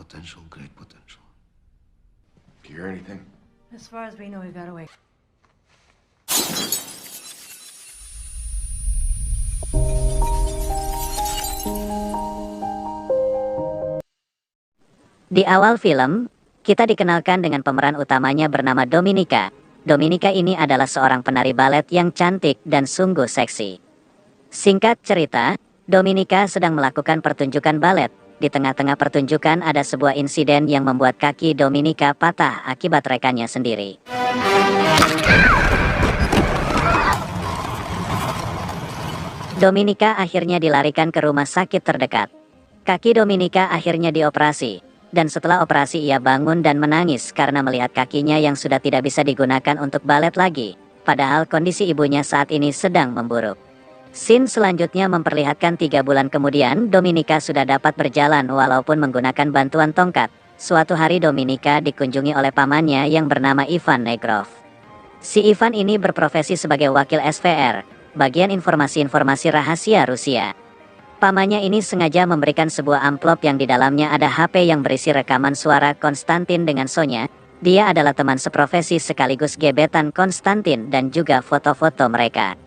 potential, great potential. Do you hear anything? As far as we know, he got away. Di awal film, kita dikenalkan dengan pemeran utamanya bernama Dominika. Dominika ini adalah seorang penari balet yang cantik dan sungguh seksi. Singkat cerita, Dominika sedang melakukan pertunjukan balet. Di tengah-tengah pertunjukan ada sebuah insiden yang membuat kaki Dominika patah akibat rekannya sendiri. Dominika akhirnya dilarikan ke rumah sakit terdekat. Kaki Dominika akhirnya dioperasi. Dan setelah operasi ia bangun dan menangis karena melihat kakinya yang sudah tidak bisa digunakan untuk balet lagi. Padahal kondisi ibunya saat ini sedang memburuk. Scene selanjutnya memperlihatkan 3 bulan kemudian Dominika sudah dapat berjalan walaupun menggunakan bantuan tongkat. Suatu hari Dominika dikunjungi oleh pamannya yang bernama Ivan Negrov. Si Ivan ini berprofesi sebagai wakil SVR, bagian informasi-informasi rahasia Rusia. Pamannya ini sengaja memberikan sebuah amplop yang di dalamnya ada HP yang berisi rekaman suara Konstantin dengan Sonya. Dia adalah teman seprofesi sekaligus gebetan Konstantin dan juga foto-foto mereka.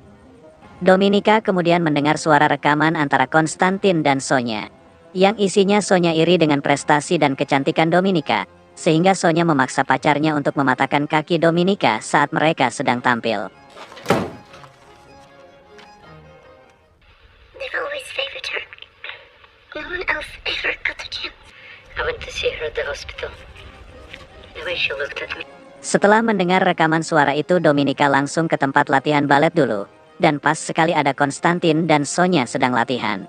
Dominika kemudian mendengar suara rekaman antara Konstantin dan Sonya, yang isinya Sonya iri dengan prestasi dan kecantikan Dominika, sehingga Sonya memaksa pacarnya untuk mematahkan kaki Dominika saat mereka sedang tampil. They've always favored her. No one else ever got the chance. I went to see her at the hospital. The way she looked at me. Setelah mendengar rekaman suara itu, Dominika langsung ke tempat latihan balet dulu. Dan pas sekali ada Konstantin dan Sonya sedang latihan.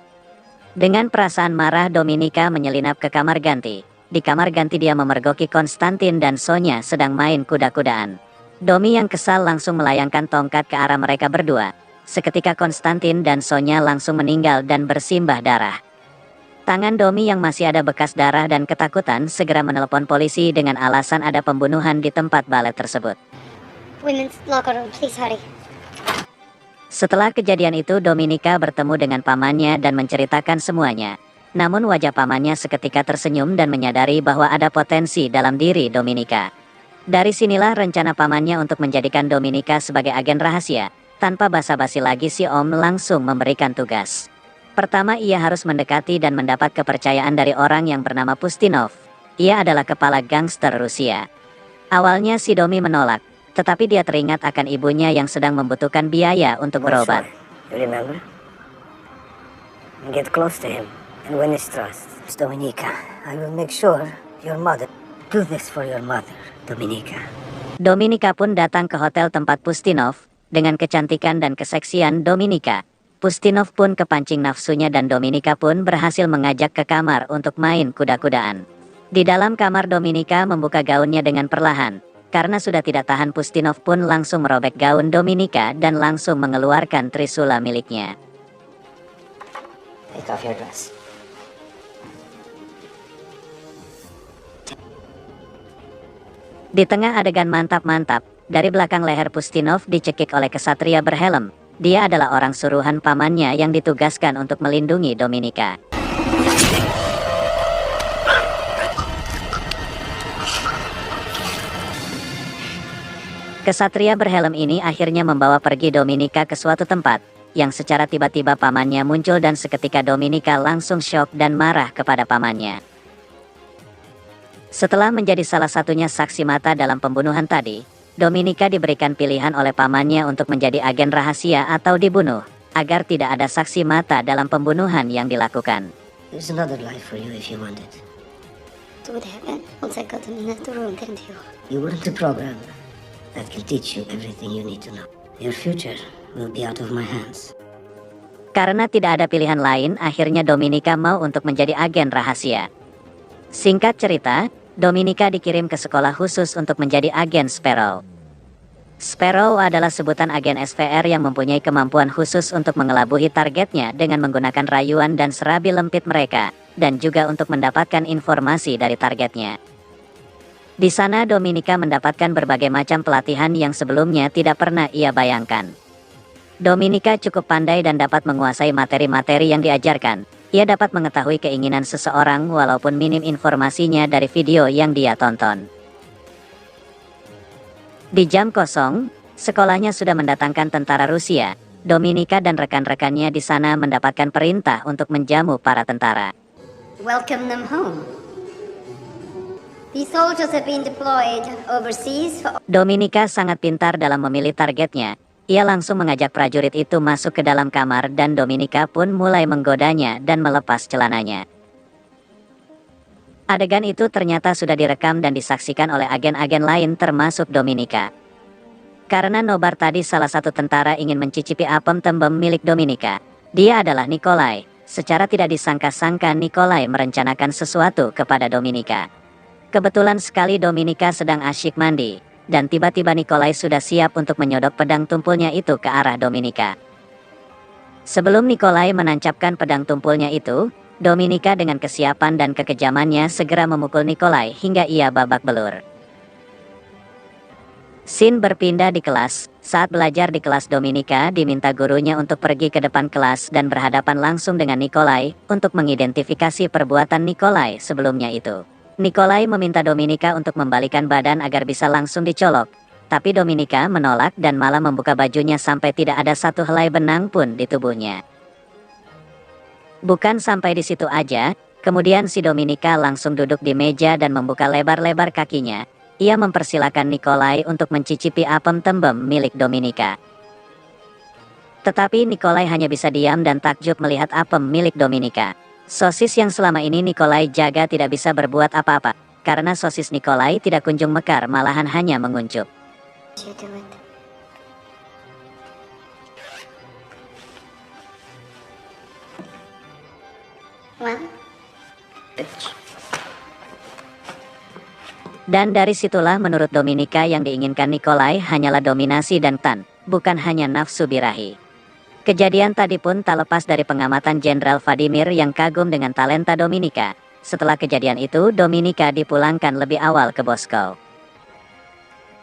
Dengan perasaan marah, Dominika menyelinap ke kamar ganti. Di kamar ganti dia memergoki Konstantin dan Sonya sedang main kuda-kudaan. Domi yang kesal langsung melayangkan tongkat ke arah mereka berdua. Seketika Konstantin dan Sonya langsung meninggal dan bersimbah darah. Tangan Domi yang masih ada bekas darah dan ketakutan segera menelepon polisi dengan alasan ada pembunuhan di tempat balet tersebut. Women's locker room, please hurry. Setelah kejadian itu, Dominika bertemu dengan pamannya dan menceritakan semuanya. Namun wajah pamannya seketika tersenyum dan menyadari bahwa ada potensi dalam diri Dominika. Dari sinilah rencana pamannya untuk menjadikan Dominika sebagai agen rahasia. Tanpa basa-basi lagi, si Om langsung memberikan tugas. Pertama, ia harus mendekati dan mendapat kepercayaan dari orang yang bernama Pustinov. Ia adalah kepala gangster Rusia. Awalnya si Domi menolak, tetapi dia teringat akan ibunya yang sedang membutuhkan biaya untuk berobat. You remember? Get close to him and win his trust. Dominika, I will make sure your mother do this for your mother, Dominika. Dominika pun datang ke hotel tempat Pustinov. Dengan kecantikan dan keseksian Dominika, Pustinov pun kepancing nafsunya dan Dominika pun berhasil mengajak ke kamar untuk main kuda-kudaan. Di dalam kamar, Dominika membuka gaunnya dengan perlahan. Karena sudah tidak tahan, Pustinov pun langsung merobek gaun Dominika dan langsung mengeluarkan trisula miliknya. Take off your dress. Di tengah adegan mantap-mantap, dari belakang leher Pustinov dicekik oleh kesatria berhelm. Dia adalah orang suruhan pamannya yang ditugaskan untuk melindungi Dominika. Kesatria berhelm ini akhirnya membawa pergi Dominika ke suatu tempat, yang secara tiba-tiba pamannya muncul dan seketika Dominika langsung syok dan marah kepada pamannya. Setelah menjadi salah satunya saksi mata dalam pembunuhan tadi, Dominika diberikan pilihan oleh pamannya untuk menjadi agen rahasia atau dibunuh, agar tidak ada saksi mata dalam pembunuhan yang dilakukan. There's another life for you if you want it. What would happen once I got in another room, didn't you? You were in the program that can teach you everything you need to know. Your future will be out of my hands. Karena tidak ada pilihan lain, akhirnya Dominika mau untuk menjadi agen rahasia. Singkat cerita, Dominika dikirim ke sekolah khusus untuk menjadi agen Sparrow. Sparrow adalah sebutan agen SVR yang mempunyai kemampuan khusus untuk mengelabuhi targetnya dengan menggunakan rayuan dan serabi lempit mereka, dan juga untuk mendapatkan informasi dari targetnya. Di sana Dominika mendapatkan berbagai macam pelatihan yang sebelumnya tidak pernah ia bayangkan. Dominika cukup pandai dan dapat menguasai materi-materi yang diajarkan, Ia dapat mengetahui keinginan seseorang walaupun minim informasinya dari video yang dia tonton. Di jam kosong, sekolahnya sudah mendatangkan tentara Rusia. Dominika dan rekan-rekannya di sana mendapatkan perintah untuk menjamu para tentara. Welcome them home. These soldiers have been deployed overseas for... Dominika sangat pintar dalam memilih targetnya. Ia langsung mengajak prajurit itu masuk ke dalam kamar dan Dominika pun mulai menggodanya dan melepas celananya. Adegan itu ternyata sudah direkam dan disaksikan oleh agen-agen lain termasuk Dominika. Karena nobar tadi salah satu tentara ingin mencicipi apem tembem milik Dominika. Dia adalah Nikolai. Secara tidak disangka-sangka Nikolai merencanakan sesuatu kepada Dominika. Kebetulan sekali Dominika sedang asyik mandi. Dan tiba-tiba Nikolai sudah siap untuk menyodok pedang tumpulnya itu ke arah Dominika. Sebelum Nikolai menancapkan pedang tumpulnya itu, Dominika dengan kesiapan dan kekejamannya segera memukul Nikolai hingga ia babak belur. Scene berpindah di kelas. Saat belajar di kelas, Dominika diminta gurunya untuk pergi ke depan kelas dan berhadapan langsung dengan Nikolai untuk mengidentifikasi perbuatan Nikolai sebelumnya itu. Nikolai meminta Dominika untuk membalikan badan agar bisa langsung dicolok. Tapi Dominika menolak dan malah membuka bajunya sampai tidak ada satu helai benang pun di tubuhnya. Bukan sampai di situ aja, kemudian si Dominika langsung duduk di meja dan membuka lebar-lebar kakinya. Ia mempersilakan Nikolai untuk mencicipi apem tembem milik Dominika. Tetapi Nikolai hanya bisa diam dan takjub melihat apem milik Dominika. Sosis yang selama ini Nikolai jaga tidak bisa berbuat apa-apa, karena sosis Nikolai tidak kunjung mekar, malahan hanya menguncup. You do it. Well, bitch. Dan dari situlah menurut Dominika yang diinginkan Nikolai hanyalah dominasi dan bukan hanya nafsu birahi. Kejadian tadi pun tak lepas dari pengamatan Jenderal Vladimir yang kagum dengan talenta Dominika. Setelah kejadian itu, Dominika dipulangkan lebih awal ke Moskow.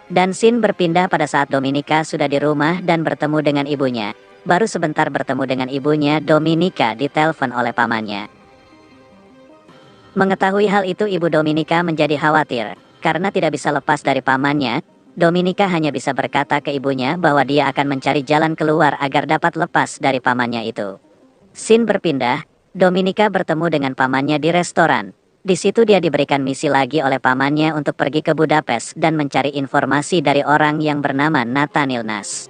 Dan scene berpindah pada saat Dominika sudah di rumah dan bertemu dengan ibunya. Baru sebentar bertemu dengan ibunya, Dominika ditelepon oleh pamannya. Mengetahui hal itu, ibu Dominika menjadi khawatir. Karena tidak bisa lepas dari pamannya, Dominika hanya bisa berkata ke ibunya bahwa dia akan mencari jalan keluar agar dapat lepas dari pamannya itu. Scene berpindah, Dominika bertemu dengan pamannya di restoran. Di situ dia diberikan misi lagi oleh pamannya untuk pergi ke Budapest dan mencari informasi dari orang yang bernama Nathaniel Nash.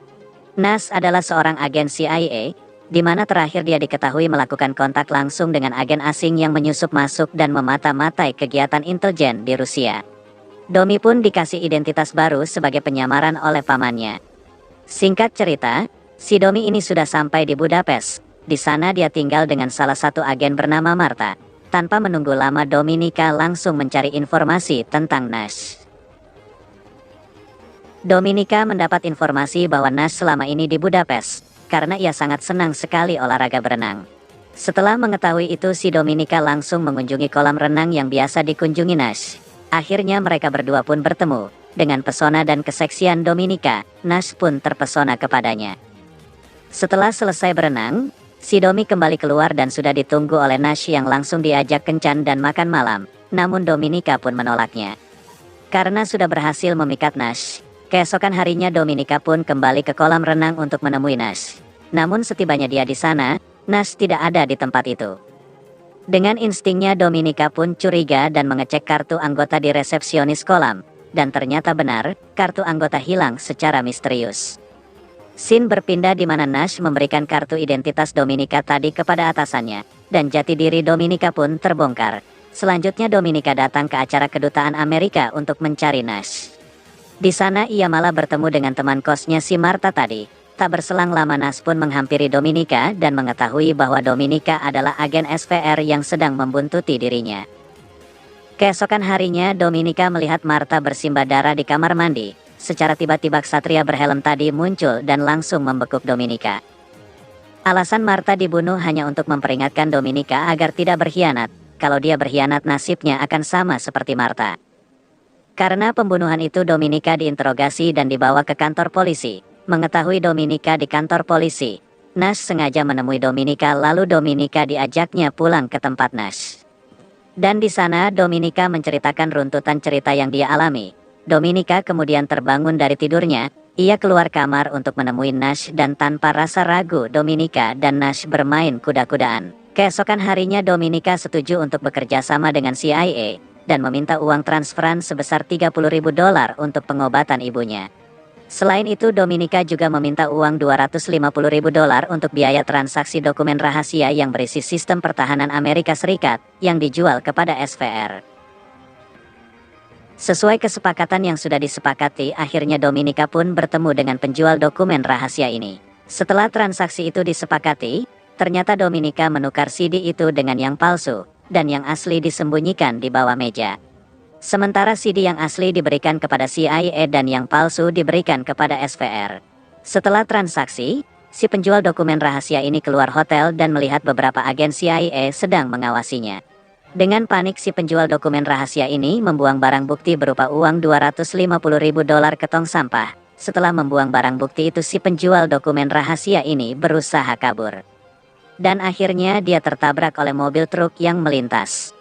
Nash adalah seorang agen CIA, di mana terakhir dia diketahui melakukan kontak langsung dengan agen asing yang menyusup masuk dan memata-matai kegiatan intelijen di Rusia. Domi pun dikasih identitas baru sebagai penyamaran oleh pamannya. Singkat cerita, si Domi ini sudah sampai di Budapest. Di sana dia tinggal dengan salah satu agen bernama Marta. Tanpa menunggu lama, Dominika langsung mencari informasi tentang Nash. Dominika mendapat informasi bahwa Nash selama ini di Budapest, karena ia sangat senang sekali olahraga berenang. Setelah mengetahui itu, si Dominika langsung mengunjungi kolam renang yang biasa dikunjungi Nash. Akhirnya mereka berdua pun bertemu. Dengan pesona dan keseksian Dominika, Nash pun terpesona kepadanya. Setelah selesai berenang, si Domi kembali keluar dan sudah ditunggu oleh Nash yang langsung diajak kencan dan makan malam. Namun Dominika pun menolaknya. Karena sudah berhasil memikat Nash, keesokan harinya Dominika pun kembali ke kolam renang untuk menemui Nash. Namun setibanya dia di sana, Nash tidak ada di tempat itu. Dengan instingnya, Dominika pun curiga dan mengecek kartu anggota di resepsionis kolam. Dan ternyata benar, kartu anggota hilang secara misterius. Scene berpindah di mana Nash memberikan kartu identitas Dominika tadi kepada atasannya. Dan jati diri Dominika pun terbongkar. Selanjutnya Dominika datang ke acara kedutaan Amerika untuk mencari Nash. Di sana ia malah bertemu dengan teman kosnya si Marta tadi. Tak berselang lama Nash pun menghampiri Dominika dan mengetahui bahwa Dominika adalah agen SVR yang sedang membuntuti dirinya. Keesokan harinya Dominika melihat Marta bersimbah darah di kamar mandi. Secara tiba-tiba ksatria berhelm tadi muncul dan langsung membekuk Dominika. Alasan Marta dibunuh hanya untuk memperingatkan Dominika agar tidak berkhianat. Kalau dia berkhianat, nasibnya akan sama seperti Marta. Karena pembunuhan itu, Dominika diinterogasi dan dibawa ke kantor polisi. Mengetahui Dominika di kantor polisi, Nash sengaja menemui Dominika lalu Dominika diajaknya pulang ke tempat Nash. Dan di sana Dominika menceritakan runtutan cerita yang dia alami. Dominika kemudian terbangun dari tidurnya, ia keluar kamar untuk menemui Nash dan tanpa rasa ragu Dominika dan Nash bermain kuda-kudaan. Keesokan harinya Dominika setuju untuk bekerja sama dengan CIA dan meminta uang transferan sebesar $30.000 untuk pengobatan ibunya. Selain itu Dominika juga meminta uang $250.000 untuk biaya transaksi dokumen rahasia yang berisi sistem pertahanan Amerika Serikat yang dijual kepada SVR. Sesuai kesepakatan yang sudah disepakati, akhirnya Dominika pun bertemu dengan penjual dokumen rahasia ini. Setelah transaksi itu disepakati, ternyata Dominika menukar CD itu dengan yang palsu, dan yang asli disembunyikan di bawah meja. Sementara CD yang asli diberikan kepada CIA dan yang palsu diberikan kepada SVR. Setelah transaksi, si penjual dokumen rahasia ini keluar hotel dan melihat beberapa agen CIA sedang mengawasinya. Dengan panik si penjual dokumen rahasia ini membuang barang bukti berupa uang $250.000 ke tong sampah. Setelah membuang barang bukti itu si penjual dokumen rahasia ini berusaha kabur. Dan akhirnya dia tertabrak oleh mobil truk yang melintas.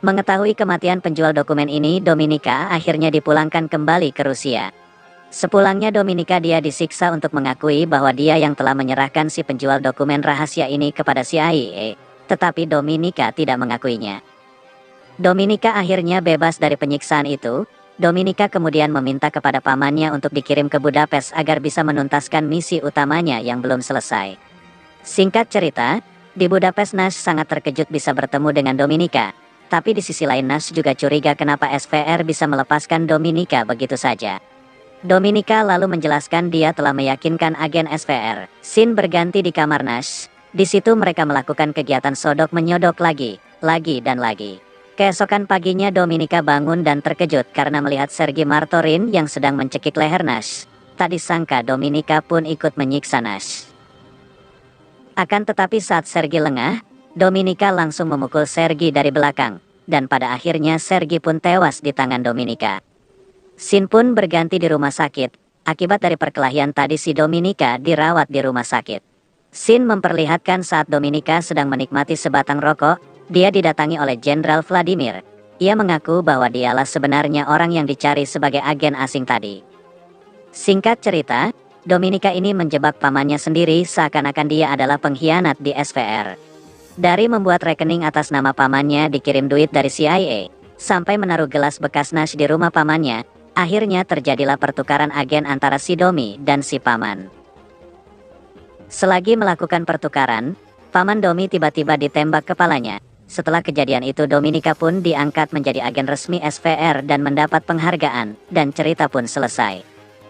Mengetahui kematian penjual dokumen ini, Dominika akhirnya dipulangkan kembali ke Rusia. Sepulangnya Dominika dia disiksa untuk mengakui bahwa dia yang telah menyerahkan si penjual dokumen rahasia ini kepada CIA, tetapi Dominika tidak mengakuinya. Dominika akhirnya bebas dari penyiksaan itu. Dominika kemudian meminta kepada pamannya untuk dikirim ke Budapest agar bisa menuntaskan misi utamanya yang belum selesai. Singkat cerita, di Budapest Nash sangat terkejut bisa bertemu dengan Dominika. Tapi di sisi lain Nash juga curiga kenapa SVR bisa melepaskan Dominika begitu saja. Dominika lalu menjelaskan dia telah meyakinkan agen SVR. Scene berganti di kamar Nash. Di situ mereka melakukan kegiatan sodok menyodok lagi dan lagi. Keesokan paginya Dominika bangun dan terkejut karena melihat Sergei Martorin yang sedang mencekik leher Nash. Tak disangka Dominika pun ikut menyiksa Nash. Akan tetapi saat Sergei lengah, Dominika langsung memukul Sergei dari belakang, dan pada akhirnya Sergei pun tewas di tangan Dominika. Scene pun berganti di rumah sakit. Akibat dari perkelahian tadi si Dominika dirawat di rumah sakit. Scene memperlihatkan saat Dominika sedang menikmati sebatang rokok, dia didatangi oleh Jenderal Vladimir. Ia mengaku bahwa dialah sebenarnya orang yang dicari sebagai agen asing tadi. Singkat cerita, Dominika ini menjebak pamannya sendiri seakan-akan dia adalah pengkhianat di SVR. Dari membuat rekening atas nama pamannya dikirim duit dari CIA, sampai menaruh gelas bekas Nash di rumah pamannya, akhirnya terjadilah pertukaran agen antara si Domi dan si paman. Selagi melakukan pertukaran, paman Domi tiba-tiba ditembak kepalanya. Setelah kejadian itu Dominika pun diangkat menjadi agen resmi SVR dan mendapat penghargaan, dan cerita pun selesai.